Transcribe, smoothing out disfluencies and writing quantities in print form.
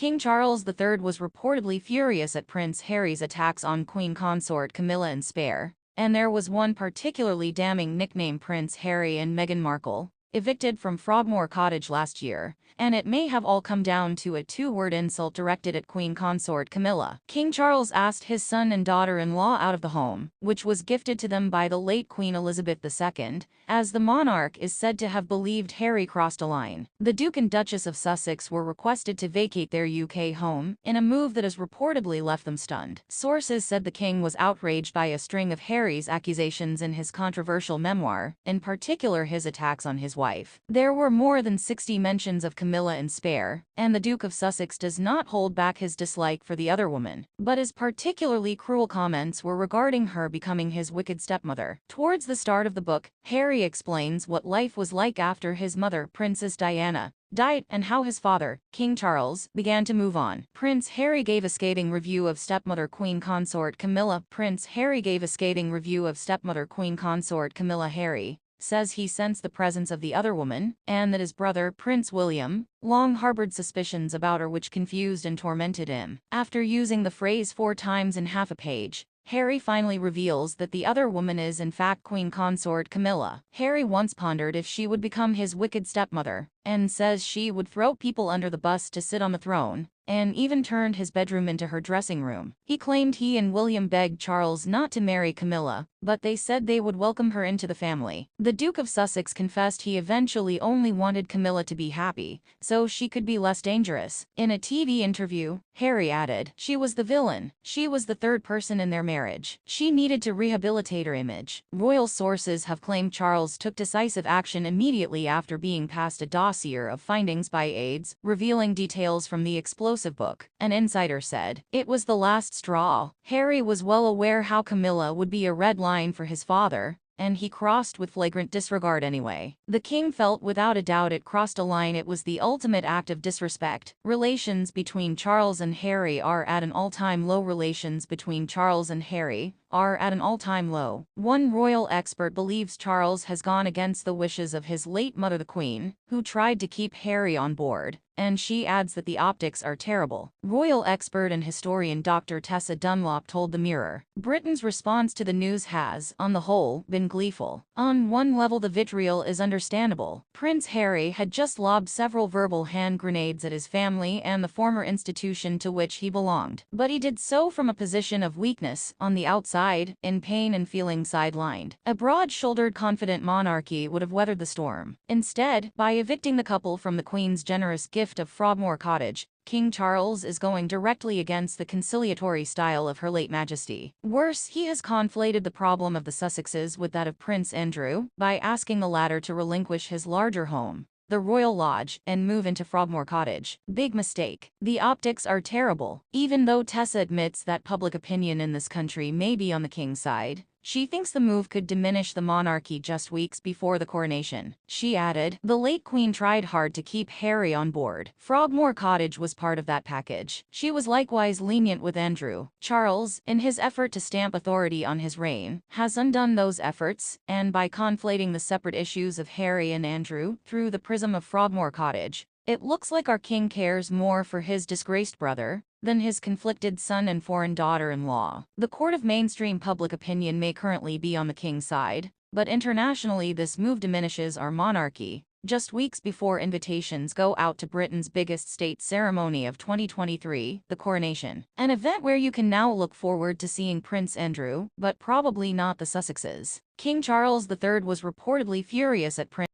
King Charles III was reportedly furious at Prince Harry's attacks on Queen Consort Camilla and Spare, and there was one particularly damning nickname: Prince Harry and Meghan Markle, evicted from Frogmore Cottage last year, and it may have all come down to a two-word insult directed at Queen Consort Camilla. King Charles asked his son and daughter-in-law out of the home, which was gifted to them by the late Queen Elizabeth II, as the monarch is said to have believed Harry crossed a line. The Duke and Duchess of Sussex were requested to vacate their UK home, in a move that has reportedly left them stunned. Sources said the king was outraged by a string of Harry's accusations in his controversial memoir, in particular his attacks on his wife. There were more than 60 mentions of Camilla and Spare, and the Duke of Sussex does not hold back his dislike for the other woman, but his particularly cruel comments were regarding her becoming his wicked stepmother. Towards the start of the book, Harry explains what life was like after his mother, Princess Diana, died, and how his father, King Charles, began to move on. Prince Harry gave a scathing review of stepmother Queen Consort Camilla. Prince Harry gave a scathing review of stepmother Queen Consort Camilla. Harry says he sensed the presence of the other woman, and that his brother, Prince William, long harbored suspicions about her which confused and tormented him. After using the phrase 4 times in half a page, Harry finally reveals that the other woman is in fact Queen Consort Camilla. Harry once pondered if she would become his wicked stepmother, and says she would throw people under the bus to sit on the throne, and even turned his bedroom into her dressing room. He claimed he and William begged Charles not to marry Camilla, but they said they would welcome her into the family. The Duke of Sussex confessed he eventually only wanted Camilla to be happy, so she could be less dangerous. In a TV interview, Harry added, "She was the villain. She was the third person in their marriage. She needed to rehabilitate her image." Royal sources have claimed Charles took decisive action immediately after being passed a dossier of findings by aides, revealing details from the explosive book. An insider said, "It was the last straw." Harry was well aware how Camilla would be a red line for his father, and he crossed with flagrant disregard anyway. The king felt without a doubt it crossed a line. It was the ultimate act of disrespect. Relations between Charles and Harry are at an all-time low. Relations between Charles and Harry are at an all-time low. One royal expert believes Charles has gone against the wishes of his late mother, the Queen, who tried to keep Harry on board, and she adds that the optics are terrible. Royal expert and historian Dr. Tessa Dunlop told the Mirror, "Britain's response to the news has, on the whole, been gleeful. On one level the vitriol is understandable. Prince Harry had just lobbed several verbal hand grenades at his family and the former institution to which he belonged. But he did so from a position of weakness, on the outside, in pain and feeling sidelined. A broad-shouldered, confident monarchy would have weathered the storm. Instead, by evicting the couple from the Queen's generous gift of Frogmore Cottage, King Charles is going directly against the conciliatory style of Her late Majesty. Worse, he has conflated the problem of the Sussexes with that of Prince Andrew, by asking the latter to relinquish his larger home, the Royal Lodge, and move into Frogmore Cottage. Big mistake. The optics are terrible." Even though Tessa admits that public opinion in this country may be on the king's side, she thinks the move could diminish the monarchy just weeks before the coronation. She added, "The late Queen tried hard to keep Harry on board. Frogmore Cottage was part of that package. She was likewise lenient with Andrew. Charles, in his effort to stamp authority on his reign, has undone those efforts, and by conflating the separate issues of Harry and Andrew through the prism of Frogmore Cottage, it looks like our king cares more for his disgraced brother than his conflicted son and foreign daughter-in-law. The court of mainstream public opinion may currently be on the king's side, but internationally this move diminishes our monarchy. Just weeks before invitations go out to Britain's biggest state ceremony of 2023, the coronation. An event where you can now look forward to seeing Prince Andrew, but probably not the Sussexes. King Charles III was reportedly furious at Prince